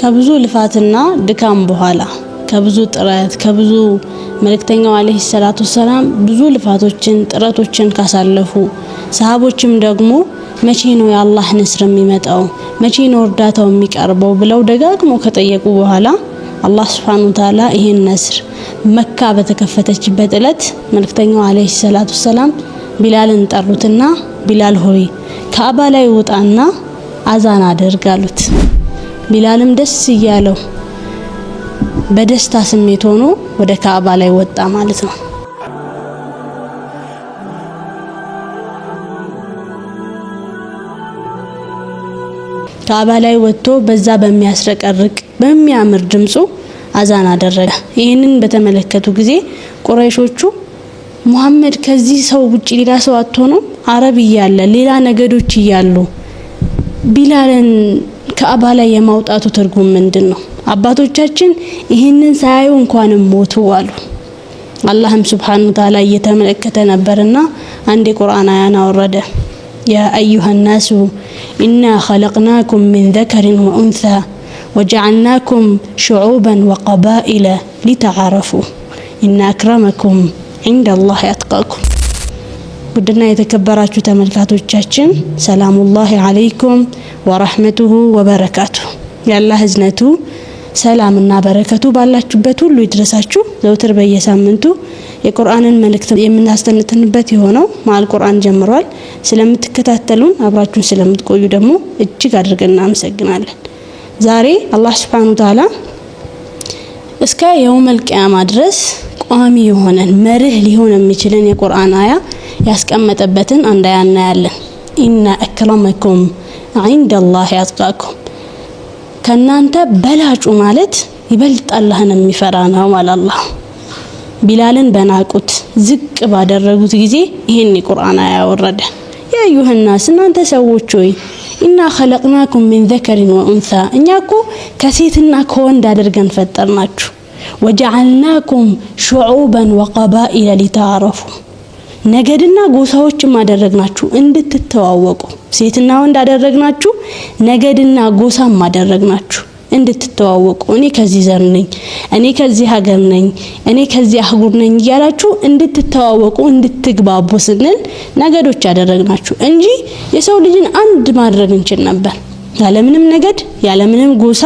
ከብዙ ልፋትና ድካም በኋላ ከብዙ ጥረት ከብዙ መልእክተኛው አለይሂ ሰላቱ ሰላም ብዙ ልፋቶችን ጥረቶችን ካሳለፉ ሰሃቦችም ደግሞ መቼ ነው የአላህ ንስር የሚመጣው መቼ ነው እርዳታው የሚቀርበው ብለው ደጋግሞ ከጠየቁ በኋላ አላህ Subhanahu Wa Ta'ala ይሄን ነስር መካ በተከፈተችበት ዕለት መልእክተኛው አለይሂ ሰላቱ ሰላም ቢላልን ጠሩትና ቢላል ሆይ ካዕባ ላይ ወጣና አዛን አድርግ አሉት። ቢላልም ደስ ይያለው በደስታ ስሜት ሆኖ ወደ ካዕባ ላይ ወጣ ማለት ነው። ካዕባ ላይ ወጥቶ በዛ በሚያስረቀርቅ በሚያምር ድምጹ አዛን አደረገ። ይሄንን በተመለከቱ ጊዜ ቁረይሾቹ ሙሐመድ ከዚህ ሰው ውጪ ሌላ ሰው አጥቶነው አረብ ይያለ ሌላ ነገዶች ይያሉ ቢላልን ካዕባ ላይ የማውጣቱ ትርጉም ምንድነው? አባቶቻችን ይሄንን ሳያዩ እንኳን ሞቱ አሉ። አላህም Subhanahu Wa Ta'ala እየተመለከተ ነበርና አንድ የቁርአን አያን አወረደ። ያ አዩሃ الناس إنا خلقناكم من ذكر وأنثى وجعلناكم شعوبا وقبائل لتعارفوا إن أكرمكم عند الله أتقاكم ودنا يتكبراتو ተመልካቾቻችን ሰላሙላሂ አለይኩም ወራህመቱሁ ወበረካቱሁ ያላህ ህዝነቱ ሰላምና በረከቱ ባላችሁበት ሁሉ ይድረሳችሁ። ዘውትር በየሳምንቱ የቁርአንን መልእክት የምናስተነትንበት የሆነው ማል ቁርአን ጀምሯል። ስለምትከታተሉን አብራችሁን ስለምትቆዩ ደግሞ እጅግ አድርገን እናመሰግናለን። ዛሬ አላህ Subhanahu Wa Ta'ala እስከ የውመል ቂያማ ድረስ ቋሚ የሆነን መርህ ሊሆን የሚችልን የቁርአን አያ ያስቀመጠበትን አንድ አያ እናያለን። ኢነ አክረመኩም عند الله أتقاكم ከናንተ በላጩ ማለት ይበልጥ አላህን የሚፈራ ነው ማለት አላህ ቢላልን በናቁት ዝቅ ባደረጉት ጊዜ ይሄን የቁርአን አያ ወረደ። ያ አዩሃ الناس እናንተ ሰዎች ሆይ ኢና خلقناكم من ذكر وأنثى እኛኮ ከሴትና ከወንድ አድርገን ፈጠርናችሁ وجعلناكم شعوبا وقبائل لتعارفوا ነገድና ጎሳዎችም አደረግናችሁ እንድትተዋወቁ ሴትና ወንድ አደረግናችሁ ነገድና ጎሳም አደረግናችሁ እንድትተዋወቁ እኔ ከዚህ ዘር ነኝ እኔ ከዚህ ሀገር ነኝ እኔ ከዚህ አህጉር ነኝ እያላችሁ እንድትተዋወቁ እንድትግባቡ ስንል ነገዶች አደረግናችሁ እንጂ የሰው ልጅን አንድ ማድረግ እንችል ነበር። ያለምንም ነገድ ያለምንም ጎሳ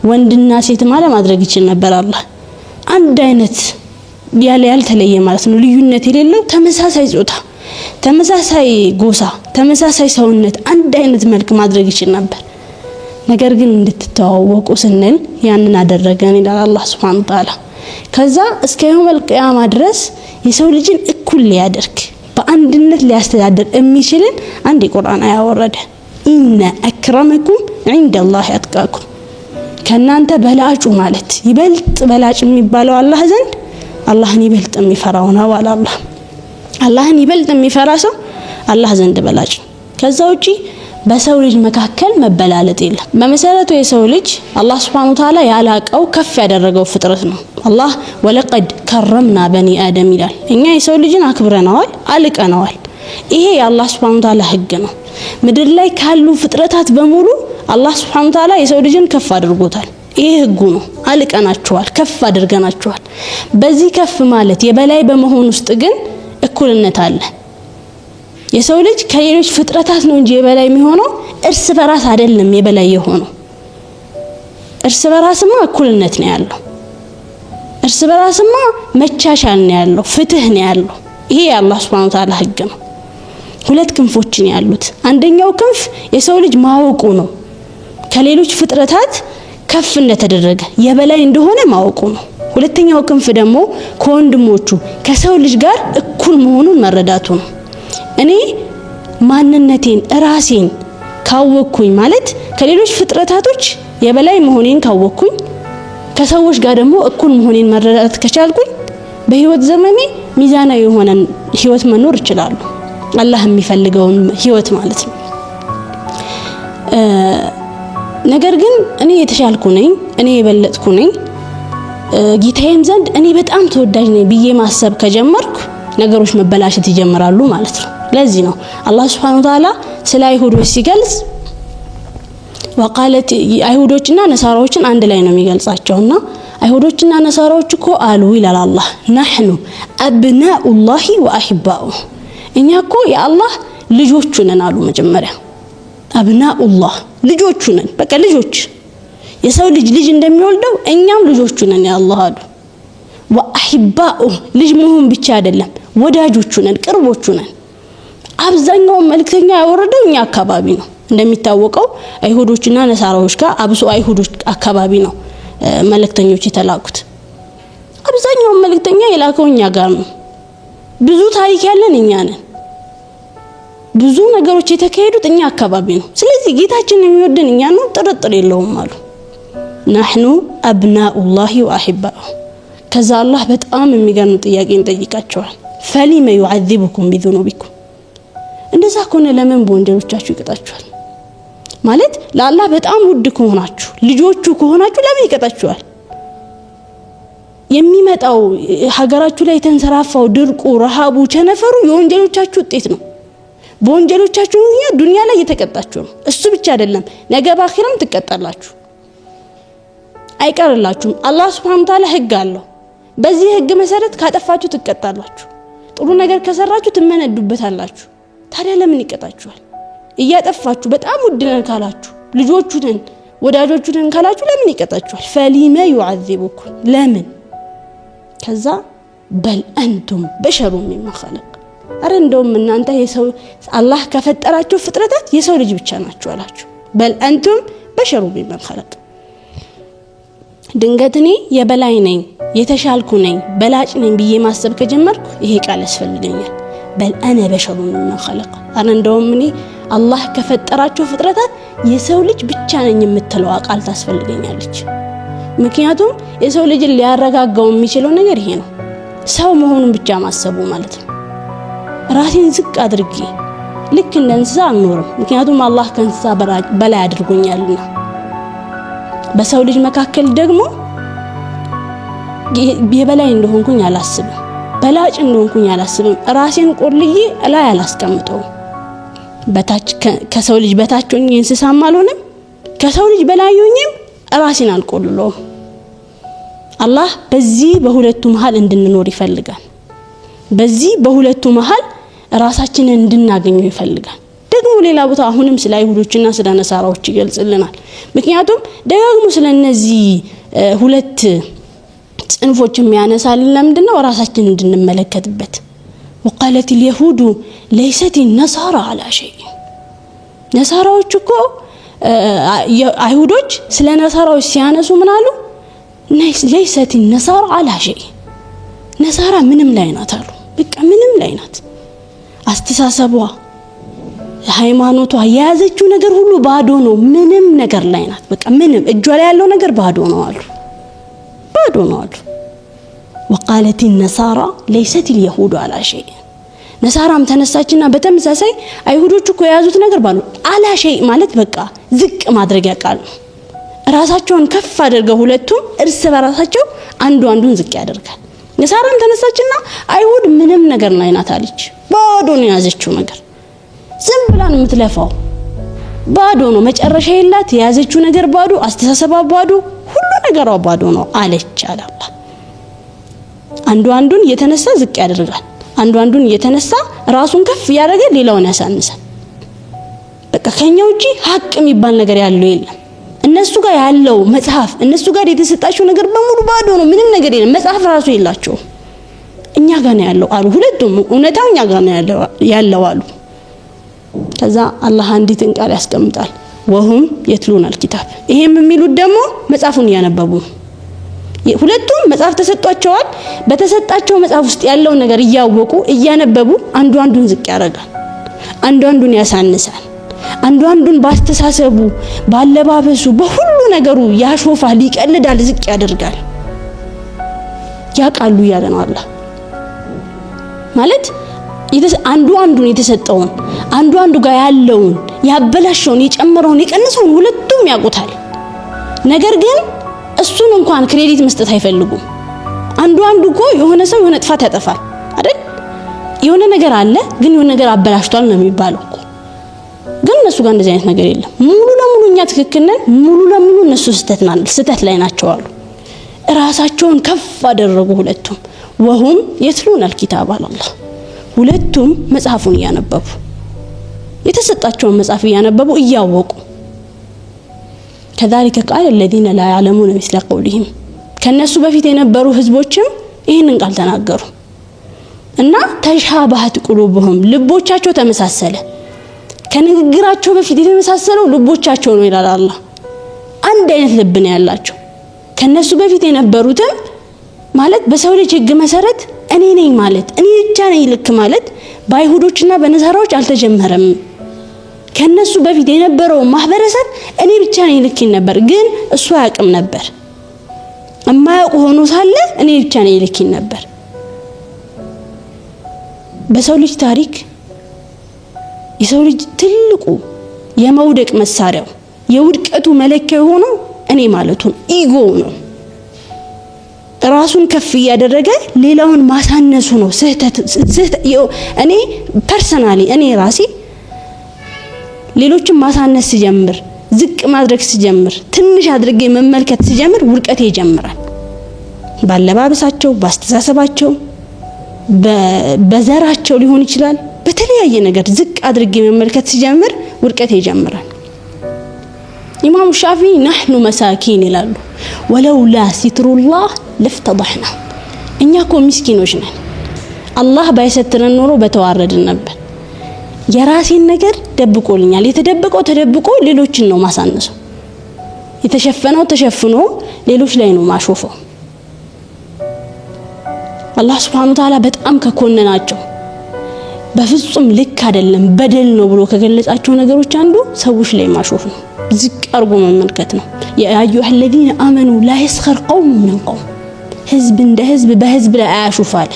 ወንድና ሴት ማድረግ ይችል ነበር። አላህ አንድ አይነት ያልተለየ ማለት ነው ልዩነት የሌለው ተመሳሳይ ጾታ ተመሳሳይ ጎሳ ተመሳሳይ ሰውነት አንድ አይነት መልክ ማድረግ ይችል ነበር። ነገር ግን እንድትተዋወቁ ስንል ያንን አደረገን ይላል አላህ Subhanahu Wa Ta'ala። ከዛ እስከ የውመል ቂያማ ድረስ የሰው ልጅን እኩል ሊያደርግ በአንድነት ሊያስተዳድር የሚችልን አንድ የቁርአን አያ ወረደ። ኢነ አክረመኩም عند الله أتقاكم ከናንተ በላጩ ማለት ይበልጥ በላጭ የሚባለው አላህ ዘንድ አላህን ይበልጥ የሚፈራው ነው አለ አላህ። አላህን ይበልጥ የሚፈራ ሰው አላህ ዘንድ በላጭ። ከዛ ውጪ በሰው ልጅ መካከል መበላለጥ የለም። በመሰረቱ የሰው ልጅ አላህ Subhanahu Wa Ta'ala ያላቀው ከፍ ያደረገው ፍጥረት ነው። አላህ ወለቀድ ከረምና በኒ አደም ይላል። እኛ የሰው ልጅን አክብረናል አልቀናል። ይሄ የአላህ Subhanahu Wa Ta'ala ህግ ነው። ምድር ላይ ካሉ ፍጥረታት በሙሉ አላህ Subhanahu Wa Ta'ala የሰው ልጅን ከፍ አድርጎታል። ይሄ ህጉ ነው። አልቀናችኋል ከፍ አድርገናችኋል። በዚህ ከፍ ማለት የበላይ በመሆን ውስጥ ግን እኩልነት አለ። የሰው ልጅ ከሌሎች ፍጥረታት ነው እንጂ የበላይ የሚሆነው እርስ በራስ አይደለም። የበላይ የሆነው እርስ በራስማ እኩልነት ነው ያለው። እርስ በራስማ መቻቻል ነው ያለው፣ ፍትህ ነው ያለው። ይሄ የአላህ Subhanahu Wa Ta'ala ህግ ነው። ሁለት ክንፎችን ያሉት አንደኛው ክንፍ የሰው ልጅ ማወቁ ነው። ከሌሎች ፍጥረታት ከፍ እንደተደረገ የበላይ እንደሆነ ማወቁ ነው። ሁለተኛው ክንፍ ደግሞ ከወንድሞቹ ከሰው ልጅ ጋር እኩል መሆኑን መረዳቱ ነው። እኔ ማንነቴን ራሴን ካወቅኩኝ ማለት ከሌሎች ፍጥረታቶች የበላይ መሆኔን ካወቅኩኝ ከሰዎች ጋር ደግሞ እኩል መሆኔን መረዳት ከቻልኩኝ በህይወት ዘመኔ ሚዛናዊ የሆነ ህይወት መኖር ይችላል። አላህ የሚፈልገውን ህይወት ማለት ነው። ነገር ግን እኔ የተሻልኩ ነኝ እኔ የበለጥኩ ነኝ ጌታዬም ዘንድ እኔ በጣም ተወዳጅ ነኝ ብዬ ማሰብ ከጀመርኩ ነገሮች መበላሸት ይጀምራሉ ማለት ነው። ለዚህ ነው አላህ Subhanahu Wa Ta'ala ስለ አይሁዶች ሲገልጽ وقالت አይሁዶችና ነሳራዎችን አንድ ላይ ነው የሚገልጻቸውና አይሁዶችና ነሳራዎች እኮ አሉ ይላል አላህ نحن ابناء الله واحباؤه እኛ እኮ የአላህ ልጆቹ ነን አሉ መጀመሪያ ابناء الله ልጆቹ ነን በቃ ልጆች የሰው ልጅ እንደሚወልደው እኛም ልጆቹ ነን ያአላህ አሉ واحباؤه ልጅ መሆን ብቻ አይደለም ወዳጆቹ ነን ቅርቦቹ ነን አብዛኛው መልእክተኛ ያወረደው እኛ አካባቢ ነው እንደሚታወቀው አይሁዶችና ነሳራዎች ጋር አብሶ አይሁዶች አካባቢ ነው መልእክተኞች የተላኩት አብዛኛው መልእክተኛ የላከው እኛ ጋር ነው ብዙ ታሪክ ያለን እኛ ነን ብዙ ነገሮች የተካሄዱት እኛ አካባቢ ነው ስለዚህ ጌታችን የሚወደን እኛ ነው ጥርጥር የለውም አሉ نحن ابناء الله واحباؤه ከዛ አላህ በጣም የሚገርም ጥያቄ እንጠይቃቸዋል فلم يعذبكم بذنوبكم እንደዛ ከሆነ ለምን በወንጀሎቻችሁ ይቀጣችኋል ማለት ለአላህ በጣም ውድ ከሆናችሁ ልጆቹ ከሆናችሁ ለምን ይቀጣችኋል የሚመጣው ሀገራችሁ ላይ ተንሰራፋው ድርቁ ረሃቡ ቸነፈሩ የወንጀሎቻችሁ ውጤት ነው በወንጀሎቻችሁ ዱንያ ላይ እየተቀጣችሁ ነው እሱ ብቻ አይደለም ነገ በአኺራም ትቀጣላችሁ አይቀርላችሁም አላህ Subhanahu Wa Ta'ala ህግ አለው በዚህ ህግ መሰረት ካጠፋችሁ ትቀጣላችሁ ጥሩ ነገር ከሰራችሁ ትመነዱበታላችሁ ታዲያ ለምን ይቀጣችኋል እያጠፋችሁ በጣም ውድነን ካላችሁ ልጆቹ ነን ወዳጆቹ ነን ካላችሁ ለምን ይቀጣችኋል فلم يعذبكم ለምን ከዛ በል አንቱም በሸሩ مما خلق አረንዶም እናንተ የሰው አላህ ከፈጠራችሁ ፍጥረታት የሰው ልጅ ብቻ ናችሁ አላችሁ በል አንቱም በሸሩ مما خلق ድንገትኔ የበላይ ነኝ የተሻልኩ ነኝ በላጭ ነኝ ብዬ ማሰብ ከጀመርኩ ይሄ ቃል ያስፈልገኛል በል انا بشر مما خلق አረንዶም እኔ አላህ ከፈጠራችሁ ፍጥረታት የሰው ልጅ ብቻ ነኝ የምትለው ቃል ታስፈልገኛለች ምክንያቱም የሰው ልጅ ሊያረጋጋው የሚችለው ነገር ይሄ ነው ሰው መሆኑን ብቻ ማሰቡ ማለት ነው ራሴን ዝቅ አድርጌ ልክ እንደ እንስሳ አልኖርም ምክንያቱም አላህ ከእንስሳ በላይ አድርጎኛልና በሰው ልጅ መካከል ደግሞ የበላይ እንደሆንኩኝ አላስብም በላጭ እንደሆንኩኝ አላስብም ራሴን ቆልዬ ላይ አላስቀምጠው በታች ከሰው ልጅ በታች ሆኜ እንስሳም አልሆንም ከሰው ልጅ በላይ ሆኜም ራሴን አልቆልለው አላህ በዚህ በሁለቱ መሃል እንድንኖር ይፈልጋል በዚህ በሁለቱ መሃል ራሳችንን እንድናገኘው ይፈልጋል ደግሞ ሌላ ቦታ አሁንም ስለ አይሁዶችና ስለ ነሳራዎች ይገልጽልናል ምክንያቱም ደጋግሞ ስለነዚህ ሁለት ጽንፎች የሚያነሳልን ለምንድነው ራሳችንን እንድንመለከትበት وقالت اليهود ليست النصارى على شيء ነሳራዎች እኮ አይሁዶች ስለ ነሳራዎች ሲያነሱ ምን አሉ ليست النصارى على شيء ነሳራ ምንም ላይ ናት አሉ በቃ ምንም ላይ ናት አስተሳሰቧ ሃይማኖቷ ያዘችው ነገር ሁሉ ባዶ ነው ምንም ነገር ላይ ናት በቃ ምንም እጇ ላይ ያለው ነገር ባዶ ነው አሉ وقالت النصارى ليست اليهود على شيء ነሳራም ተነሳችና በተመሳሳይ አይሁዶች እኮ ያዙት ነገር ባሉ አላ ሸይ ማለት በቃ ዝቅ ማድረግ ያቃሉ ራሳቸውን ከፍ አድርገው ሁለቱም እርስ በራሳቸው አንዱን ዝቅ ያደርጋል ነሳራም ተነሳችና አይሁድ ምንም ነገር ላይ ናት አለች ባዶ ነው ያዘችው ነገር ዝም ብላ ነው የምትለፋው ባዶ ነው መጨረሻ የላት ያዘችው ነገር ባዶ አስተሳሰባ ባዶ ሁሉ ነገሯ ባዶ ነው አለች አላህ አንዱን የተነሳ ዝቅ ያደርጋል አንዱን የተነሳ ራሱን ከፍ ያደረገ ሌላውን ያሳንሳል በቃ ከኛው እጂ ሀቅ የሚባል ነገር ያለው የለም እነሱ ጋር ያለው መጽሐፍ እነሱ ጋር የተሰጣቸው ነገር በሙሉ ባዶ ነው ምንም ነገር የለም መጽሐፍ ራሱ የላቸው እኛ ጋር ነው ያለው አሉ ሁለቱም እውነታው እኛ ጋር ነው ያለው አሉ ከዛ አላህ አንዲትን ቃል ያስቀምጣል ወሁም የትሉን አልኪታብ ይሄም የሚሉት ደግሞ መጽሐፉን ያነበቡ ሁለቱም መጽሐፍ ተሰጣቸዋል በተሰጣቸው መጽሐፍ ውስጥ ያለው ነገር ያወቁ ያነበቡ አንዱን ዝቅ ያደርጋል አንዱን ያሳንሳል አንዱን ባስተሳሰቡ ባለባበሱ በሁሉ ነገሩ ያሾፋል ይቀልዳል ዝቅ ያደርጋል ያቃሉ ያለ ነው አላህ ማለት አንዱን የተሰጠውን አንዱ ጋር ያለውን ያበላሽውን የጨመረውን የቀነሰውን ሁለቱም ያውቁታል ነገር ግን እሱን እንኳን ክሬዲት መስጠት አይፈልጉም አንዱ እኮ የሆነ ሰው የሆነ ጥፋት ያጠፋል አይደል የሆነ ነገር አለ ግን የሆነ ነገር አበላሽቷል ነው የሚባለው እኮ ግን እነሱ ጋር እንደዚህ አይነት ነገር የለም ሙሉ ለሙሉ እኛ ትክክል ነን ሙሉ ለሙሉ እነሱ ስተት ላይ ናቸው አሉ ራሳቸውን ከፍ አደረጉ ሁለቱም ወሁም የትሉን الكتاب على الله ሁለቱም መጽሐፉን ያነበቡ የተሰጣቸውን መጽሐፍ ያነበቡ እያወቁ كذلك قال الذين لا يعلمون مثل قولهم ከነሱ በፊት የነበሩ ህዝቦችም ይሄንን ቃል ተናገሩ እና ተሻባህት ቁሉብሁም ልቦቻቸው ተመሳሰለ ከንግግራቸው በፊት የተመሳሰለው ልቦቻቸው ነው ይላል አላህ አንድ አይነት ልብ ነው ያላቸው ከነሱ በፊት የነበሩትም ማለት በሰው ልጅ ህግ መሰረት እኔ ነኝ ማለት እኔ ብቻ ነኝ ልክ ማለት ባይሁዶችና በነሳራዎች አልተጀመረም ከነሱ በፊት የነበረው ማህበረሰብ እኔ ብቻ ነኝ ልክ ነበር ግን እሱ ያቅም ነበር እማያውቁ ሆኖ ሳለ እኔ ብቻ ነኝ ልክ ነበር በሰው ልጅ ታሪክ የሰው ልጅ ትልቁ የመውደቅ መሳሪያው የውድቀቱ መለኪያ ሆኖ እኔ ማለቱን ኢጎ ነው ራሱን ከፍ ያደረገ ሌላውን ማሳነሱ ነው ስህተት እኔ ፐርሰናሊ እኔ ራሴ ሌሎችን ማሳነስ ሲጀምር ዝቅ ማድረግ ሲጀምር ትንሽ አድርጌ መመልከት ሲጀምር ውድቀት ይጀምራል ባለባበሳቸው ባስተሳሰባቸው በዘራቸው ሊሆን ይችላል በተለያየ ነገር ዝቅ አድርጌ መመልከት ሲጀምር ውድቀት ይጀምራል ኢማሙ ሻፊዒ نحن مساكين ይላሉ ولولا ستر الله لفتضحنا እኛ እኮ ምስኪኖች ነን አላህ ባይሰትረን ኖሮ በተዋረድን ነበር የራሴን ነገር ደብቆልኛል የተደበቀው ተደብቆ ሌሎችን ነው ማሳነሰው የተሸፈነው ተሸፍኖ ሌሎች ላይ ነው ማሾፈው አላህ Subhanahu Wa Ta'ala በጣም ከኮነናቸው በፍጹም ልክ አይደለም በደል ነው ብሎ ከገለጻቸው ነገሮች አንዱ ሰዎች ላይ ማሾፍ ነው ዝቅ አርጎ መመልከት ነው ያ አዩሃ الذين امنوا لا يسخر قوم من قوم ህዝብ እንደ ህዝብ በህዝብ ላይ አያሹፋለ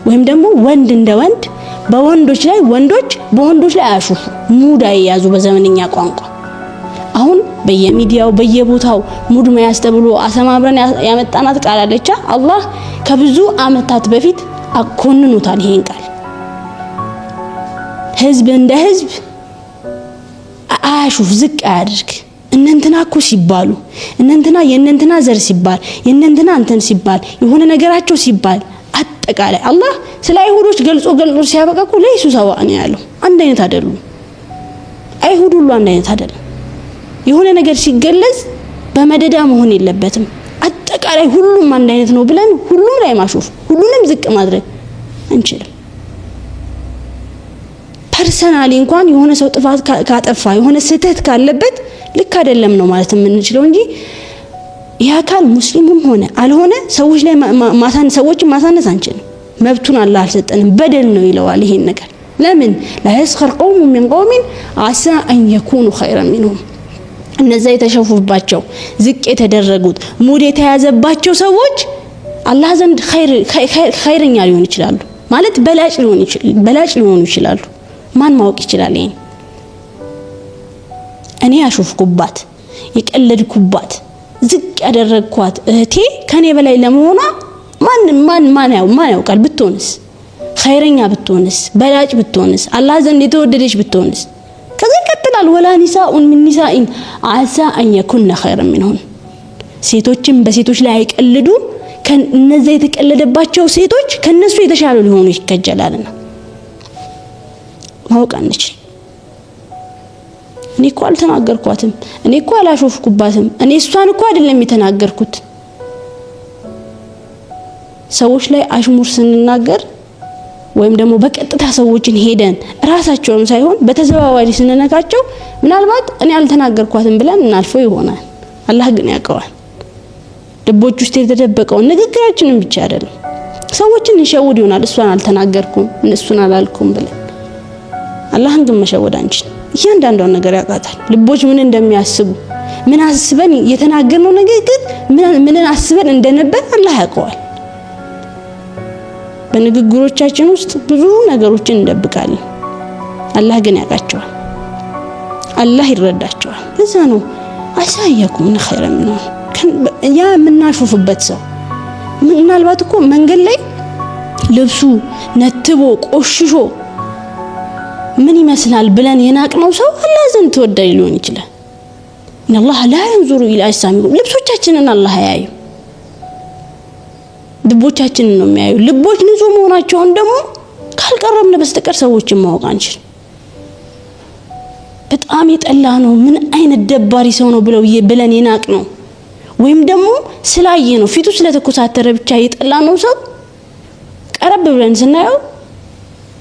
ወይም ደግሞ ወንድ እንደ ወንድ በወንዶች ላይ ወንዶች በወንዶች ላይ አያሹፉ ሙድ አይያዙ በዘመንኛ ቋንቋ አሁን በየሚዲያው በየቦታው ሙድ መያዝ ተብሎ አሰማብረን ያመጣናት ቃል አለች አላህ ከብዙ አመታት በፊት አኮንኑታል ይሄን ቃል ህዝብ እንደ ህዝብ አያሹፍ ዝቅ አያድርግ እነንተና እኮ ሲባሉ እነንተና የእነንተና ዘር ሲባል የእነንተና አንተን ሲባል የሆነ ነገራቸው ሲባል አጠቃላይ አላህ ስለ አይሁዶች ገልጾ ሲያበቃኩ ለይሱ ሰዋን ያለው አንድ አይነት አይደሉም አይሁድ ሁሉ አንድ አይነት አይደለም የሆነ ነገር ሲገለጽ በመደዳ መሆን የለበትም አጠቃላይ ሁሉም አንድ አይነት ነው ብለን ሁሉም ላይ ማሾፍ ሁሉንም ዝቅ ማድረግ እንችላለን ፐርሰናሊ እንኳን የሆነ ሰው ጥፋት ካጠፋ የሆነ ስህተት ካለበት ልክ አይደለም ነው ማለት የምንችለው እንጂ ያ ካል ሙስሊምም ሆነ አልሆነ ሰዎች ላይ ሰዎችን ማሳነስ አንችልም መብቱን አላህ አልሰጠንም በደል ነው ይለዋል ይሄን ነገር ለምን لا يسخر قوم من قوم عسى ان يكونوا خيرا منهم እነዛ የተሸፉባቸው ዝቅ የተደረጉት ሙድ የተያዘባቸው ሰዎች አላህ ዘንድ ኸይረኛ ሊሆኑ ይችላሉ ማለት በላጭ ሊሆኑ ይችላሉ ማን ማወቅ ይችላል ይሄን እኔ አሹፍኩባት የቀለድኩባት ዝቅ ያደረግኳት እህቴ ከኔ በላይ ለመሆኗ ማን ያውቃል ብትሆንስ ኸይረኛ ብትሆንስ በላጭ ብትሆንስ አላህ ዘንድ የተወደደች ብትሆንስ ከዛ ይቀጥላል ወላ ኒሳኡን ሚን ኒሳኢን አሳ አን የኩነ ኸይረን ሚንሁን ሴቶችም በሴቶች ላይ አይቀልዱ ከነዛ የተቀለደባቸው ሴቶች ከነሱ የተሻሉ ሊሆኑ ይከጀላልና ማወቅ አንችል እኔ እኮ አልተናገርኳትም እኔ እኮ አላሾፍኩባትም እኔ እሷን እኮ አይደለም የተናገርኩት ሰዎች ላይ አሽሙር ስንናገር ወይም ደግሞ በቀጥታ ሰዎችን ሄደን ራሳቸውም ሳይሆን በተዘዋዋሪ ስንነካቸው ምናልባት እኔ አልተናገርኳትም ብለን እናልፈው ይሆናል አላህ ግን ያውቀዋል ልቦች ውስጥ የተደበቀው ንግግራችንን ብቻ አይደለም ሰዎችን እንሸውድ ይሆናል እሷን አልተናገርኩም እነሱን አላልኩም ብለን አላህን ግን መሸወድ አንችል እያንዳንዱን ነገር ያውቃታል ልቦች ምን እንደሚያስቡ ምን አስበን የተናገርነው ንግግር ምን አስበን እንደነበር አላህ ያውቀዋል በንግግሮቻችን ውስጥ ብዙ ነገሮችን እንደብቃለን አላህ ግን ያውቃቸዋል አላህ ይረዳቸዋል ለዛ ነው አሳያኩም ኸይረን ነው ያ ምናሾፍበት ሰው ምናልባት እኮ መንገድ ላይ ልብሱ ነትቦ ቆሽሾ ምን ይመስላል ብለን የናቅነው ሰው አላህ ዘንድ ተወዳጅ ሊሆን ይችላል إن الله لا ينظر إلى أجسامكم ልብሶቻችንን አላህ ያዩ ልቦቻችንን ነው የሚያዩ ልቦች ንጹህ መሆናቸውን ደግሞ ካልቀረብን በስተቀር ሰዎችን ማወቅ አንችል በጣም የጠላ ነው ምን አይነት ደባሪ ሰው ነው ብለን ይናቅ ነው ወይም ደግሞ ስላየ ነው ፊቱ ስለተኮሳተረ ብቻ የጠላ ነው ሰው ቀረብ ብለን ስናየው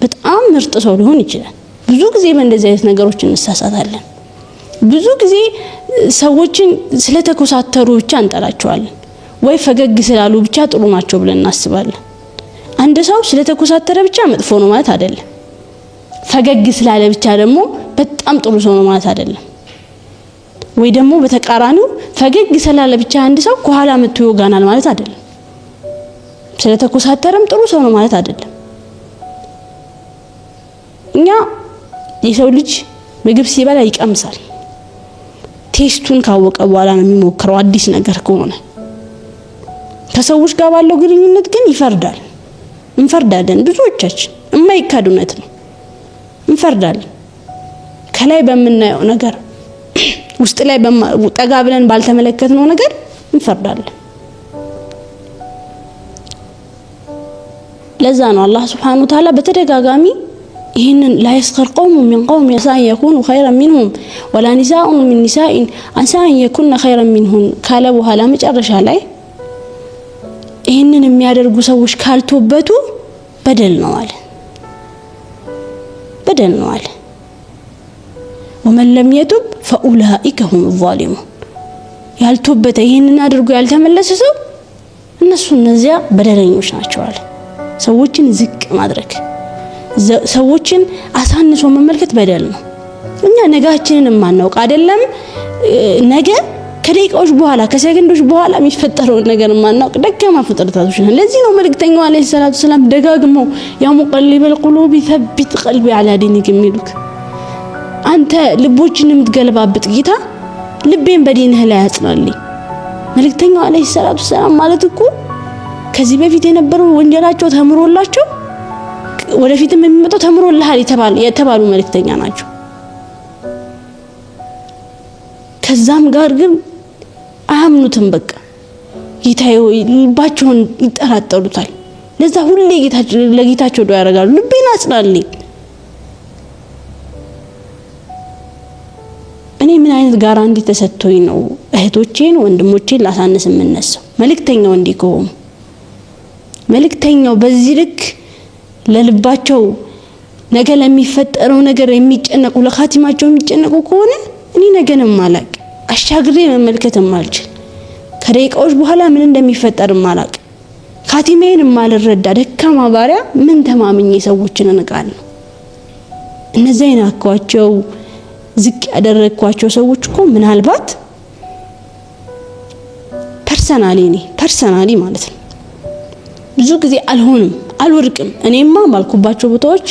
በጣም ምርጥ ሰው ሊሆን ይችላል ብዙ ጊዜ በእንደዚህ አይነት ነገሮች እንሳሳታለን ብዙ ጊዜ ሰዎችን ስለተኮሳተሩ ብቻ እንጠላቸዋለን ወይ ፈገግ ስላሉ ብቻ ጥሩ ናቸው ብለን እናስባለን አንድ ሰው ስለተኮሳተረ ብቻ መጥፎ ነው ማለት አይደለም ፈገግ ስላለ ብቻ ደግሞ በጣም ጥሩ ሰው ነው ማለት አይደለም ወይ ደግሞ በተቃራኒው ፈገግ ስላለ ብቻ አንድ ሰው ከኋላ መጥቶ ይወጋናል ማለት አይደለም ስለተኮሳተረም ጥሩ ሰው ነው ማለት አይደለም እኛ የሰው ልጅ ምግብ ሲበላ ይቀምሳል ቴስቱን ካወቀ በኋላ ነው የሚሞክረው አዲስ ነገር ከሆነ ከሰዎች ጋር ባለው ግንኙነት ግን ይፈርዳል እንፈርዳለን ብዙዎቻችን የማይካዱነት ነው እንፈርዳለን ከላይ በመናየው ነገር ውስጥ ላይ ጠጋ ብለን ባልተመለከትነው ነገር እንፈርዳለን ለዛ ነው አላህ Subhanahu Wa Ta'ala በተደጋጋሚ ይሄንን لا يسخر قوم من قوم عسى أن يكونوا خيرا منهم ولا نساء من نساء عسى أن يكون خيرا منهن ካለ በኋላ መጨረሻ ላይ ይሄንን የሚያደርጉ ሰዎች ካልተወበቱ በደል ነው አለ ومن لم يتب فأولئك هم الظالمون ያልተወበተ ይሄንን አድርጎ ያልተመለሰ ሰው እነዚያ በደለኞች ናቸው አለ ሰዎችን ዝቅ ማድረግ ሰዎችን አሳንሶ መመልከት በደል ነው እኛ ነጋችንን ማናውቅ አይደለም ነገ ከደቂቃዎች በኋላ ከሰከንዶች በኋላ የሚፈጠረው ነገር ማናውቅ ደካማ ፍጥረታቶች ነን ለዚህ ነው መልእክተኛው አለይሂ ሰላቱ ሰላም ደጋግሞ ያ ሙቀልበል ቁሉብ ثبت قلبي على دينك የሚሉት አንተ ልቦችን የምትገለባብጥ ጌታ ልቤን በዲንህ ላይ ያጽናልኝ መልእክተኛው አለይሂ ሰላቱ ሰላም ማለት እኮ ከዚህ በፊት የነበረው ወንጀላቸው ተምሮላቸው ወደፊትም የሚመጣው ተምሮልሃል የተባሉ መልእክተኛ ናቸው ከዛም ጋር ግን አያምኑትም በቃ ጌታዬ ልባቸውን ይጠራጠሩታል ለዛ ሁሌ ለጌታቸው ዱዓ ያደርጋሉ ልቤን አጽናልኝ እኔ ምን አይነት ጋራንቲ ተሰጥቶኝ ነው እህቶቼን ወንድሞቼን ላሳነስ የምነሳው መልእክተኛው እንዲቆም መልእክተኛው በዚህ ልክ ለልባቸው ነገ ለሚፈጠረው ነገር የሚጨነቁ ለኻቲማቸው የሚጨነቁ ከሆነ እኔ ነገንም ማላቅ አሻግሬ መመልከትም አልችል ከደቂቃዎች በኋላ ምን እንደሚፈጠር ማላቅ ኻቲሜን ማልረዳ ደካማ ባሪያ ምን ተማምኜ ሰዎችን እንቃለሁ እነዚህ አይናኳቸው ዝቅ ያደረኳቸው ሰዎች እኮ ምናልባት ፐርሰናሊ ማለት ነው ብዙ ጊዜ አልወርቅም እኔማ ባልኩባቸው ቦታዎች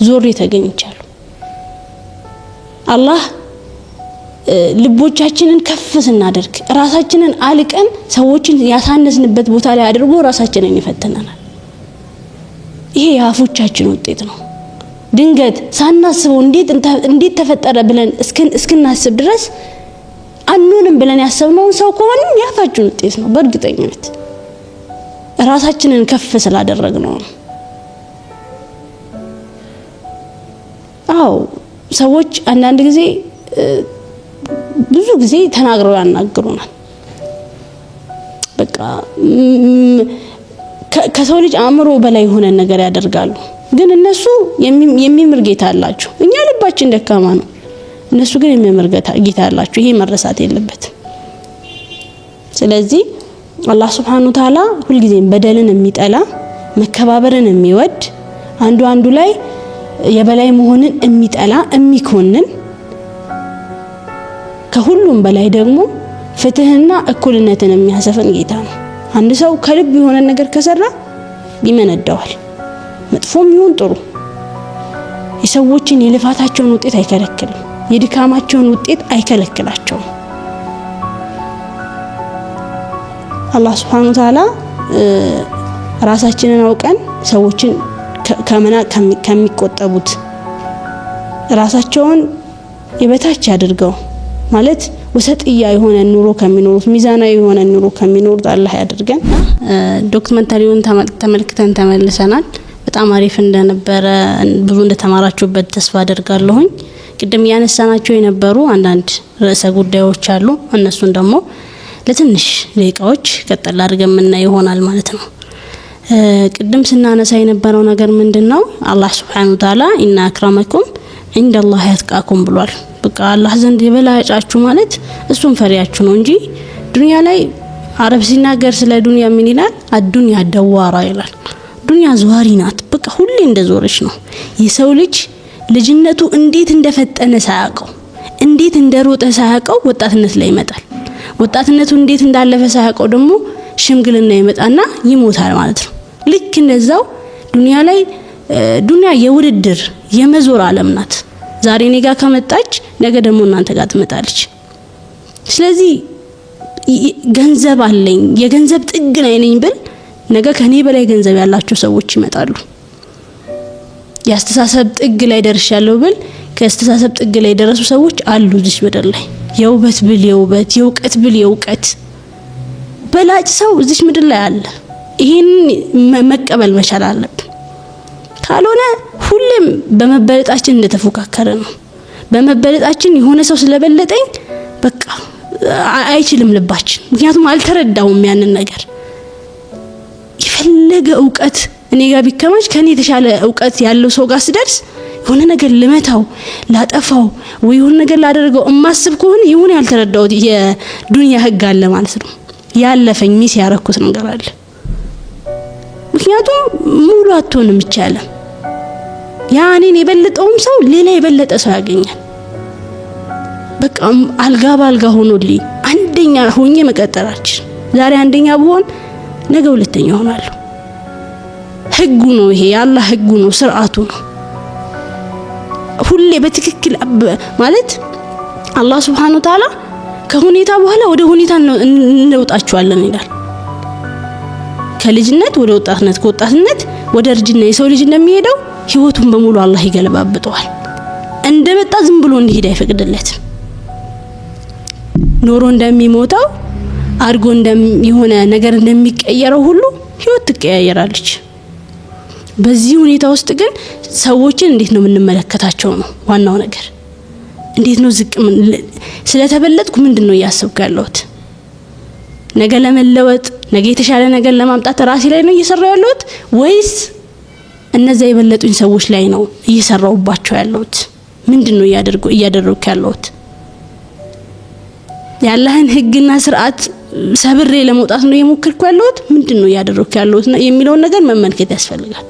ዞሬ ተገኝቻለሁ አላህ ልቦቻችንን ከፍ ስናደርግ ራሳችንን አልቀን ሰዎችን ያሳነስንበት ቦታ ላይ አድርጎ ራሳችንን ይፈትነናል ይሄ ያፎቻችን ውጤት ነው ድንገት ሳናስበው እንዴት ተፈጠረ ብለን እስክናስብ ድረስ አንኑንም ብለን ያሰብነው ሰው ከሆነ ያፋችን ውጤት ነው በእርግጠኝነት ራሳችንን ከፍ ስላደረግነው አው ሰዎች አንዳንድ ጊዜ ብዙ ጊዜ ተናግረው ያናግሩናል በቃ ከሰው ልጅ አእምሮ በላይ ሆነ ነገር ያደርጋሉ ግን እነሱ የሚምር ጌታ አላቸው እኛ ልባችን ደካማ ነው እነሱ ግን የሚምር ጌታ አላቸው ይሄ መረሳት የለበት ስለዚህ አላህ Subhanahu Wa Ta'ala ሁሉ ጊዜ በደልን የሚጠላ መከባበርን የሚወድ አንዱ ላይ የበላይ መሆንን የሚጠላ የሚኮንን ከሁሉም በላይ ደግሞ ፍትህና እኩልነትን የሚያሰፍን ጌታ ነው አንድ ሰው ከልብ የሆነ ነገር ከሰራ ይመነዳዋል መጥፎም ይሁን ጥሩ የሰዎችን የልፋታቸውን ውጤት አይከለክልም የድካማቸውን ውጤት አይከለክላቸውም አላህ Subhanahu Wa Ta'ala ራሳችንን አውቀን ሰዎችን ከሚቆጠቡት ራሳቸውን የበታች አድርገው ማለት ወሰጥያ የሆነ ኑሮ ከሚኖሩት ሚዛናዊ የሆነ ኑሮ ከሚኖሩት አላህ ያድርገን። ዶክመንታሪውን ተመልክተን ተመልሰናል። በጣም አሪፍ እንደነበረ ብዙ እንደተማራችሁበት ተስፋ አደርጋለሁኝ። ቅድም ያነሳናቸው የነበሩ አንዳንድ ርዕሰ ጉዳዮች አሉ። እነሱን ደግሞ ለትንሽ ደቂቃዎች ቀጥል አድርገን የምናየው ይሆናል ማለት ነው። ቅድም ስናነሳ የነበረው ነገር ምንድነው? አላህ Subhanahu Wa Ta'ala ኢነ አክረመኩም ኢንደላህ ያትቃኩም ብሏል። በቃ አላህ ዘንድ የበላጫችሁ ማለት እሱን ፈሪያችሁ ነው እንጂ ዱንያ ላይ አረብ ሲናገር ስለ ዱንያ ምን ይላል? አዱንያ ደዋራ ይላል። ዱንያ ዟሪ ናት። በቃ ሁሌ እንደዞረች ነው። የሰው ልጅ ልጅነቱ እንዴት እንደፈጠነ ሳያውቀው እንዴት እንደሮጠ ሳያውቀው ወጣትነት ላይ ይመጣል። ወጣትነቱ እንዴት እንዳለፈ ሳያውቀው ደግሞ ሽምግልና ይመጣና ይሞታል ማለት ነው። ልክ እንደዛው ዱንያ ላይ ዱንያ የውድድር የመዞር ዓለም ናት። ዛሬ እኔ ጋር ከመጣች ነገ ደግሞ እናንተ ጋር ትመጣለች። ስለዚህ ገንዘብ አለኝ የገንዘብ ጥግ ላይ ነኝ ብል ነገ ከኔ በላይ ገንዘብ ያላቸው ሰዎች ይመጣሉ። ያስተሳሰብ ጥግ ላይ ደርሻለሁ ብል ከአስተሳሰብ ጥግ ላይ ደረሱ ሰዎች አሉ እዚህ ምድር ላይ። የውበት ብል የውበት የውቀት ብል የውቀት በላጭ ሰው እዚህ ምድር ላይ አለ። ይሄን መቀበል መቻል አለብን። ካልሆነ ሁሌም በመበለጣችን እንደተፎካከረ ነው። በመበለጣችን የሆነ ሰው ስለበለጠኝ በቃ አይችልም ልባችን። ምክንያቱም አልተረዳውም ያንን ነገር። የፈለገ ዕውቀት እኔ ጋር ቢከማች ከኔ የተሻለ ዕውቀት ያለው ሰው ጋር ሲደርስ የሆነ ነገር ልመታው ላጠፋው ወይ የሆነ ነገር ላደርገው እማስብ ከሆነ የሆነ ያልተረዳው የዱንያ ህግ አለ ማለት ነው። ያለፈኝ ሚስ ያረኩት ነገር አለ። ምክንያቱም ሙሉ አትሆንም ይቻላል። ያኔን የበለጠውም ሰው ሌላ የበለጠ ሰው ያገኛል። በቃ አልጋ ባልጋ ሆኖልኝ አንደኛ ሆኜ መቀጠላችን ዛሬ አንደኛ ብሆን ነገ ሁለተኛ ሆናለሁ። ህጉ ነው ይሄ የአላህ ህጉ ነው፣ ስርዓቱ ነው። ሁሌ በትክክል ማለት አላህ Subhanahu Wa Ta'ala ከሁኔታ በኋላ ወደ ሁኔታ እንወጣቸዋለን ይላል። ከልጅነት ወደ ወጣትነት ከወጣትነት ወደ እርጅና የሰው ልጅ እንደሚሄደው ህይወቱን በሙሉ አላህ ይገለባብጠዋል። እንደመጣ ዝም ብሎ እንዲሄድ አይፈቅድለትም። ኖሮ እንደሚሞተው አርጎ እንደሚሆነ ነገር እንደሚቀየረው ሁሉ ህይወት ትቀያየራለች። በዚህ ሁኔታ ውስጥ ግን ሰዎችን እንዴት ነው የምንመለከታቸው ነው ዋናው ነገር። እንዴት ነው ዝቅ ስለተበለጥኩ ምንድነው ያሰብኩ ያለሁት? ነገ ለመለወጥ ነገ የተሻለ ነገር ለማምጣት ራሴ ላይ ነው እየሰራው ያለሁት ወይስ እነዛ የበለጡኝ ሰዎች ላይ ነው እየሰራውባቸው ያለሁት? ምንድነው እያደረኩ ያለሁት? ያለህን ህግና ስርዓት ሰብሬ ለመውጣት ነው የሞከርኩ ያለሁት? ምንድነው እያደረኩ ያለሁት የሚለውን ነገር መመልከት ያስፈልጋል።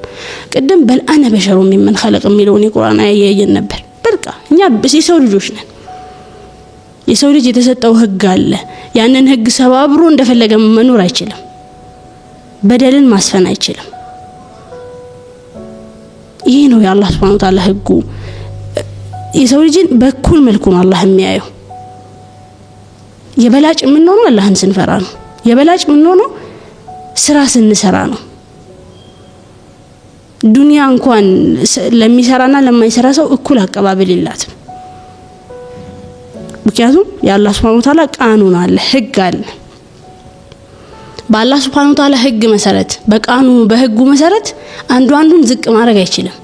ቀደም በልአነ በሸሩ ሚመን خلق የሚለውን የቁርአን አያ ያየን ነበር። በቃ እኛ የሰው ልጆች ነን። የሰው ልጅ የተሰጠው ህግ አለ። ያንን ህግ ሰባብሮ እንደፈለገ መኖር አይችልም። በደልን ማስፈን አይችልም። ይሄ ነው የአላህ Subhanahu Wa Ta'ala ህጉ። የሰው ልጅን በኩል መልኩ ነው አላህ የሚያየው። የበላጭ ምን ነው አላህን ስንፈራ ነው። የበላጭ ምን ነው ስራ ስንሰራ ነው። ዱንያ እንኳን ለሚሰራና ለማይሰራ ሰው እኩል አቀባበል የላትም። ምክንያቱም የአላህ Subhanahu Wa Ta'ala ቃኑን አለ፣ ህግ አለ። በአላህ Subhanahu Wa Ta'ala ህግ መሰረት በቃኑኑ በህጉ መሰረት አንዱን ዝቅ ማድረግ አይችልም።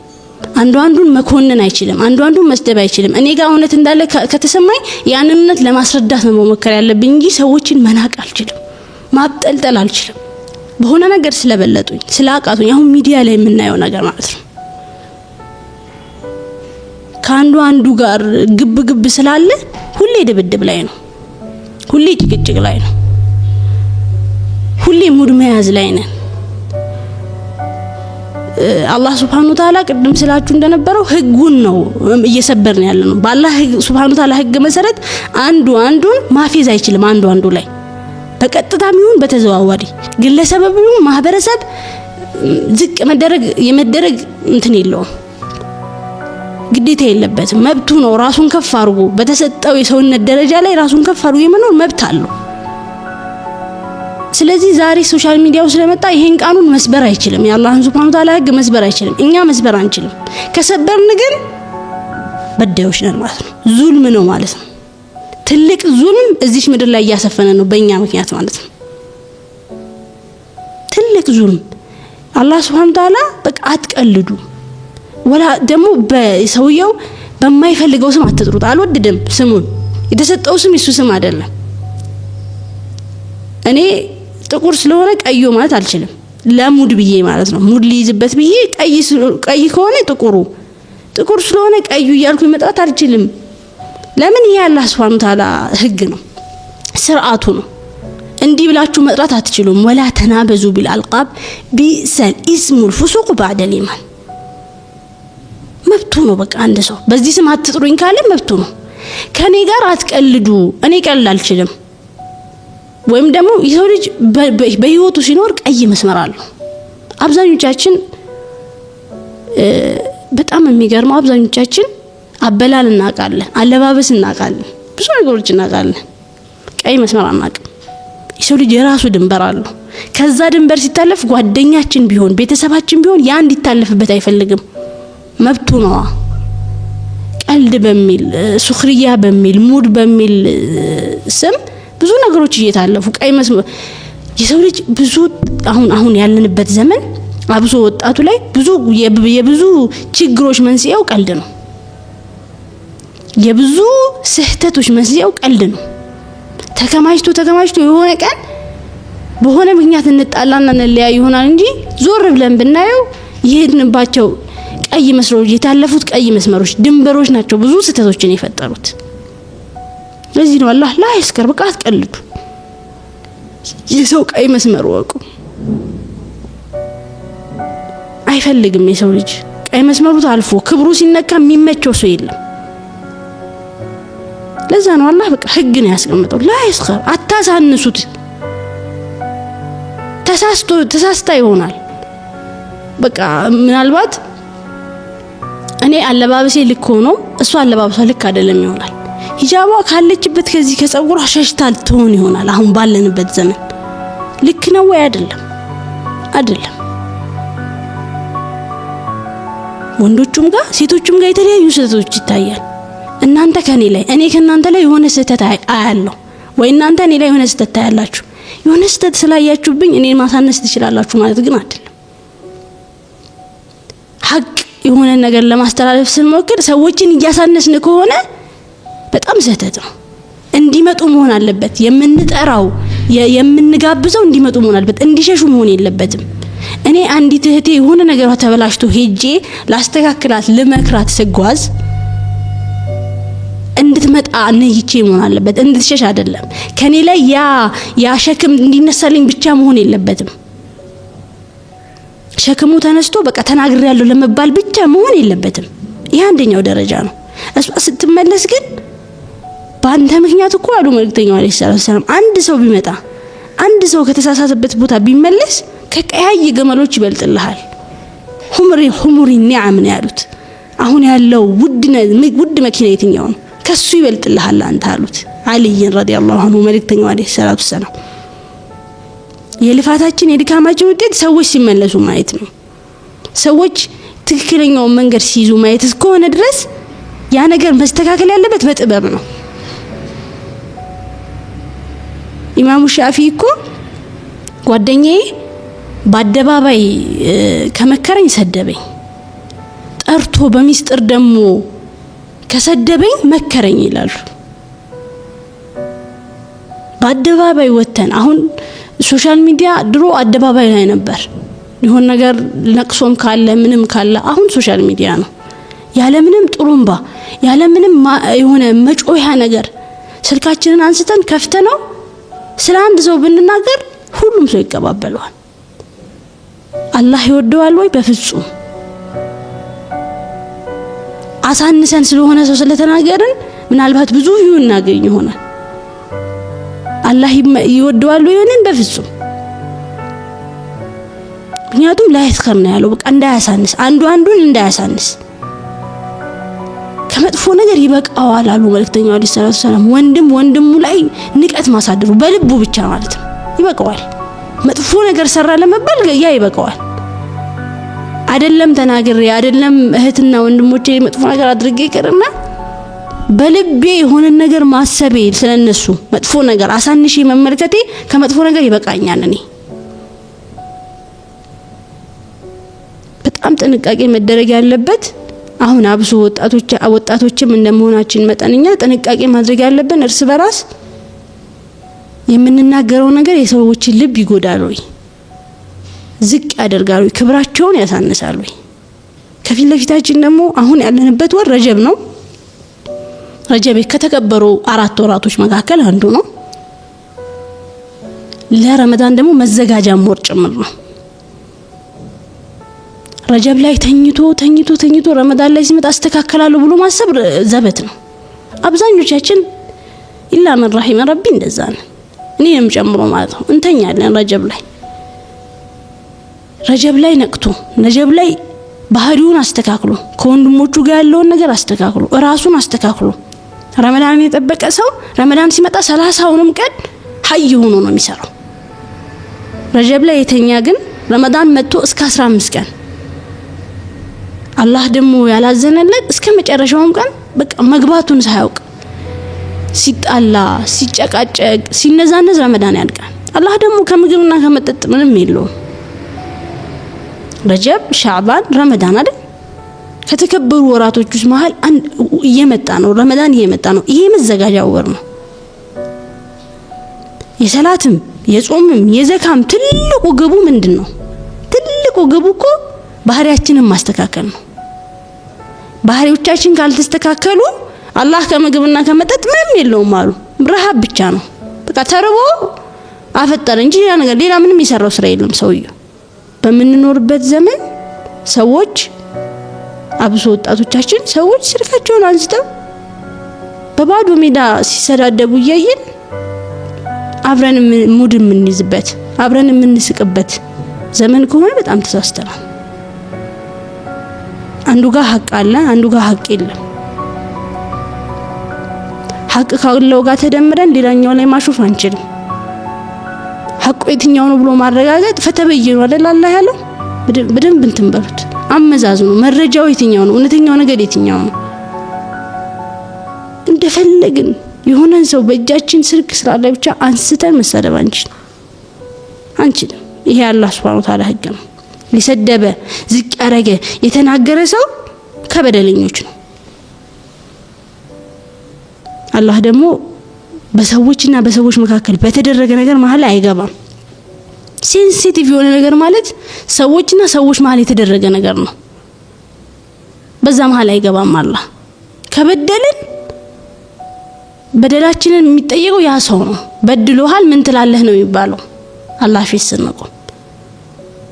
አንዱን መኮነን አይችልም። አንዱን መስደብ አይችልም። እኔ ጋር እውነት እንዳለ ከተሰማኝ ያንን እውነት ለማስረዳት ነው መሞከር ያለብኝ እንጂ ሰዎችን መናቅ አልችልም፣ ማብጠልጠል አልችልም። በሆነ ነገር ስለበለጡኝ ስላቃቱኝ አሁን ሚዲያ ላይ የምናየው ነገር ማለት ነው። ከአንዱ ጋር ግብ ስላለ ሁሌ ድብድብ ላይ ነው፣ ሁሌ ጭቅጭቅ ላይ ነው፣ ሁሌ ሙድ መያዝ ላይ ነን። አላህ Subhanahu Wa Ta'ala ቅድም ስላችሁ እንደነበረው ህጉን ነው እየሰበርን ያለ ነው። በአላህ Subhanahu Wa Ta'ala ህግ መሰረት አንዱን ማፌዝ አይችልም። አንዱ ላይ በቀጥታም ይሁን በተዘዋዋሪ ግለሰብም ይሁን ማህበረሰብ ዝቅ የመደረግ እንትን የለውም፣ ግዴታ የለበትም። መብቱ ነው። ራሱን ከፍ አድርጎ በተሰጠው የሰውነት ደረጃ ላይ ራሱን ከፍ አድርጎ የመኖር መብት አለው። ስለዚህ ዛሬ ሶሻል ሚዲያው ስለመጣ ይሄን ቃኑን መስበር አይችልም። የአላህን Subhanahu Wa Ta'ala ህግ መስበር አይችልም። እኛ መስበር አንችልም። ከሰበርን ግን በደውሽ ነን ማለት ነው። ዙልም ነው ማለት ነው። ትልቅ ዙልም እዚህ ምድር ላይ ያሰፈነ ነው በእኛ ምክንያት ማለት ነው። ትልቅ ዙልም አላህ Subhanahu Ta'ala በቃ አትቀልዱ። ወላ ደግሞ በሰውየው በማይፈልገው ስም አትጥሩት። አልወደደም ስሙን የተሰጠው ስም እሱ ስም አይደለም። እኔ ጥቁር ስለሆነ ቀዩ ማለት አልችልም ለሙድ ብዬ ማለት ነው። ሙድ ሊይዝበት ብዬ ቀይ ከሆነ ጥቁር ስለሆነ ቀዩ እያልኩ መጥራት አልችልም። ለምን? ይሄ አላህ Subhanahu Ta'ala ህግ ነው፣ ስርዓቱ ነው። እንዲህ ብላችሁ መጥራት አትችሉም። ወላ ተናበዙ ቢልአልቃብ ቢሰል ኢስሙል ፉሱቅ ባዕደል ኢማን። መብቱ ነው። በቃ አንድ ሰው በዚህ ስም አትጥሩኝ ካለ መብቱ ነው። ከኔ ጋር አትቀልዱ። እኔ ቀልድ አልችልም። ወይም ደግሞ የሰው ልጅ በህይወቱ ሲኖር ቀይ መስመር አለው። አብዛኞቻችን በጣም የሚገርመው አብዛኞቻችን አበላል እናቃለን፣ አለባበስ እናቃለን፣ ብዙ ነገሮች እናቃለን። ቀይ መስመር አናቅም። የሰው ልጅ የራሱ ድንበር አለው። ከዛ ድንበር ሲታለፍ ጓደኛችን ቢሆን ቤተሰባችን ቢሆን ያ እንዲታለፍበት አይፈልግም። መብቱ ነው። ቀልድ በሚል ሱኽሪያ በሚል ሙድ በሚል ስም ብዙ ነገሮች እየታለፉ ቀይ መስመር የሰው ልጅ ብዙ አሁን ያለንበት ዘመን አብሶ ወጣቱ ላይ ብዙ የብዙ ችግሮች መንስኤው ቀልድ ነው። የብዙ ስህተቶች መንስኤው ቀልድ ነው። ተከማችቶ የሆነ ቀን በሆነ ምክንያት እንጣላና እንለያይ ይሆናል እንጂ ዞር ብለን ብናየው ይሄድንባቸው ቀይ መስመሮች የታለፉት ቀይ መስመሮች ድንበሮች ናቸው ብዙ ስህተቶችን የፈጠሩት። ለዚህ ነው አላህ ላ ይስከር በቃ አትቀልዱ። የሰው ቀይ መስመር ወቁ አይፈልግም። የሰው ልጅ ቀይ መስመሩ ታልፎ ክብሩ ሲነካ የሚመቸው ሰው የለም። ለዛ ነው አላህ በቃ ህግ ነው ያስቀመጠው። ላ ይስከር አታሳንሱት። ተሳስታ ይሆናል በቃ ምናልባት እኔ አለባበሴ ልክ ሆኖ እሱ አለባበሷ ልክ አይደለም ይሆናል። ሂጃቧ ካለችበት ከዚህ ከጸጉሯ ሸሽታ ልትሆን ይሆናል። አሁን ባለንበት ዘመን ልክ ነው ወይ? አይደለም። ወንዶቹም ጋር ሴቶቹም ጋር የተለያዩ ስህተቶች ይታያል። እናንተ ከኔ ላይ እኔ ከናንተ ላይ የሆነ ስህተት አያለሁ ወይ እናንተ እኔ ላይ የሆነ ስህተት ታያላችሁ። የሆነ ስህተት ስላያችሁብኝ እኔን ማሳነስ ትችላላችሁ ማለት ግን አይደለም። ሐቅ የሆነ ነገር ለማስተላለፍ ስንሞክር ሰዎችን እያሳነስን ከሆነ በጣም ስህተት ነው። እንዲመጡ መሆን አለበት። የምንጠራው የምንጋብዘው እንዲመጡ መሆን አለበት። እንዲሸሹ መሆን የለበትም። እኔ አንዲት እህቴ የሆነ ነገሯ ተበላሽቶ ሄጄ ላስተካክላት ልመክራት ስጓዝ እንድትመጣ ነይቼ መሆን አለበት፣ እንድትሸሽ አይደለም። ከኔ ላይ ያ ሸክም እንዲነሳልኝ ብቻ መሆን የለበትም። ሸክሙ ተነስቶ በቃ ተናግሬያለሁ ለመባል ብቻ መሆን የለበትም። ይሄ አንደኛው ደረጃ ነው። እሷ ስትመለስ ግን ባንተ ምክንያት እኮ አሉ መልእክተኛው አለይሂ ሰላም አንድ ሰው ቢመጣ አንድ ሰው ከተሳሳተበት ቦታ ቢመለስ ከቀያይ ገመሎች ይበልጥልሃል። ሁሙሪ ኒዓም ነው ያሉት። አሁን ያለው ውድ መኪና የትኛው ነው? ከሱ ይበልጥልሃል አንተ አሉት አልይን ረዲየላሁ ዐንሁ መልእክተኛው አለይሂ ሰላም። የልፋታችን የድካማችን ውጤት ሰዎች ሲመለሱ ማየት ነው። ሰዎች ትክክለኛው መንገድ ሲይዙ ማየት እስከሆነ ድረስ ያ ነገር መስተካከል ያለበት በጥበብ ነው። ኢማሙ ሻፊዒ እኮ ጓደኛዬ በአደባባይ ከመከረኝ ሰደበኝ፣ ጠርቶ በሚስጥር ደግሞ ከሰደበኝ መከረኝ ይላሉ። በአደባባይ ወተን አሁን ሶሻል ሚዲያ ድሮ አደባባይ ላይ ነበር። ይሆን ነገር ለቅሶም ካለ ምንም ካለ አሁን ሶሻል ሚዲያ ነው። ያለ ምንም ጥሩምባ ያለ ምንም የሆነ መጮያ ነገር ስልካችንን አንስተን ከፍተነው ስለ አንድ ሰው ብንናገር ሁሉም ሰው ይቀበላል። አላህ ይወደዋል ወይ? በፍጹም። አሳንሰን ስለሆነ ሰው ስለተናገርን ምናልባት ብዙ እናገኝ ይሆናል። አላህ ይወደዋል ወይ? በፍጹም። ምክንያቱም ላይ ይስከር ነው ያለው። በቃ እንዳያሳንስ አንዱን እንዳያሳንስ ከመጥፎ ነገር ይበቃዋል አሉ መልእክተኛው አለይሂ ሰላም። ወንድሙ ላይ ንቀት ማሳደሩ በልቡ ብቻ ማለት ነው ይበቃዋል። መጥፎ ነገር ሰራ ለመባል ያ ይበቃዋል። አይደለም ተናግሬ አይደለም እህትና ወንድሞቼ መጥፎ ነገር አድርጌ ይቀርና በልቤ የሆነ ነገር ማሰቤ ስለነሱ መጥፎ ነገር አሳንሺ መመልከቴ ከመጥፎ ነገር ይበቃኛል። እኔ በጣም ጥንቃቄ መደረግ ያለበት አሁን አብሶ ወጣቶችም እንደመሆናችን መጠንኛ ጥንቃቄ ማድረግ ያለብን እርስ በራስ የምንናገረው ነገር የሰዎችን ልብ ይጎዳል ወይ ዝቅ ያደርጋል ወይ ክብራቸውን ያሳንሳል ወይ? ከፊት ለፊታችን ደግሞ አሁን ያለንበት ወር ረጀብ ነው። ረጀብ ከተከበሩ 4 ወራቶች መካከል አንዱ ነው። ለረመዳን ደግሞ መዘጋጃ ወር ጭምር ነው። ረጀብ ላይ ተኝቶ ረመዳን ላይ ሲመጣ አስተካከላለሁ ብሎ ማሰብ ዘበት ነው። አብዛኞቻችን ኢላ መን ረሂመ ረቢ እንደዛ ነው። እኔም ጨምሮ ማለት ነው። እንተኛለን ረጀብ ላይ ነቅቶ ረጀብ ላይ ባህሪውን አስተካክሎ ከወንድሞቹ ጋር ያለውን ነገር አስተካክሎ ራሱን አስተካክሎ ረመዳን የጠበቀ ሰው ረመዳን ሲመጣ 30ውንም ቀን ሀይ ሆኖ ነው የሚሰራው። ረጀብ ላይ የተኛ ግን ረመዳን መጥቶ እስከ 15 ቀን አላህ ደግሞ ያላዘነለት እስከ መጨረሻውም ቀን በቃ መግባቱን ሳያውቅ ሲጣላ ሲጨቃጨቅ ሲነዛነዝ ረመዳን ያልቃል። አላህ ደግሞ ከምግብና ከመጠጥ ምንም የለውም። ረጀብ ሻዕባን ረመዳን አይደል ከተከበሩ ወራቶች ውስጥ መሃል እየመጣ ነው። ረመዳን እየመጣ ነው። ይሄ መዘጋጃ ወር ነው። የሰላትም የጾምም የዘካም ትልቁ ግቡ ምንድነው? ትልቁ ግቡ እኮ ባህሪያችንን ማስተካከል ነው። ባህሪዎቻችን ካልተስተካከሉ አላህ ከምግብና ከመጠጥ ምንም የለውም አሉ። ረሃብ ብቻ ነው። በቃ ተርቦ አፈጠረ እንጂ ሌላ ምንም የሰራው ስራ የለም ሰውየው። በምንኖርበት ዘመን ሰዎች አብሶ ወጣቶቻችን ሰዎች ስልካቸውን አንስተው በባዶ ሜዳ ሲሰዳደቡ እያየን አብረን ሙድ የምንይዝበት አብረን የምንስቅበት ዘመን ከሆነ በጣም ተሳስተናል። አንዱ ጋር ሀቅ አለ፣ አንዱ ጋር ሀቅ የለም። ሀቅ ካለው ጋር ተደምረን ሌላኛው ላይ ማሾፍ አንችልም። ሀቁ የትኛው ነው ብሎ ማረጋገጥ ፈተበየኑ አይደል አላህ ያለው። በደንብ እንትን በሉት አመዛዝኑ። መረጃው የትኛው ነው? እውነተኛው ነገር የትኛው ነው? እንደፈለግን የሆነን ሰው በእጃችን ስልክ ስላለ ብቻ አንስተን መሰደብ አንችልም። ይሄ አላህ Subhanahu Wa Ta'ala ህግ ነው። ሊሰደበ ዝቅ ያረገ የተናገረ ሰው ከበደለኞች ነው። አላህ ደግሞ በሰዎችና በሰዎች መካከል በተደረገ ነገር መሃል አይገባም። ሴንሲቲቭ የሆነ ነገር ማለት ሰዎችና ሰዎች መሃል የተደረገ ነገር ነው። በዛ መሃል አይገባም። አላህ ከበደልን በደላችንን የሚጠየቀው ያ ሰው ነው። በድሎሃል ምን ትላለህ ነው የሚባለው አላህ ፊት ስንቆም።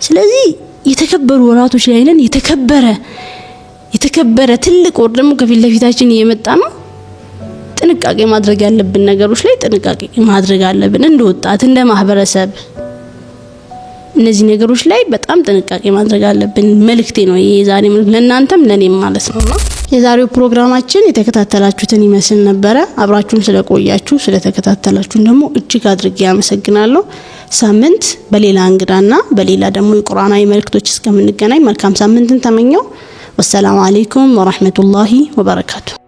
ስለዚህ የተከበሩ ወራቶች ላይ ነን። የተከበረ ትልቅ ወር ደግሞ ከፊት ለፊታችን እየመጣ ነው። ጥንቃቄ ማድረግ ያለብን ነገሮች ላይ ጥንቃቄ ማድረግ አለብን። እንደ ወጣት እንደ ማህበረሰብ እነዚህ ነገሮች ላይ በጣም ጥንቃቄ ማድረግ አለብን። መልእክቴ ነው የዛሬ መልእክት ለእናንተም ለኔም ማለት ነውና የዛሬው ፕሮግራማችን የተከታተላችሁትን ይመስል ነበር። አብራችሁን ስለቆያችሁ ስለተከታተላችሁን ደግሞ እጅግ አድርጌ አመሰግናለሁ። ሳምንት በሌላ እንግዳና በሌላ ደግሞ የቁርአናዊ መልእክቶች እስከምንገናኝ መልካም ሳምንትን ተመኘው። ወሰላሙ አለይኩም ወራህመቱላሂ ወበረካቱ።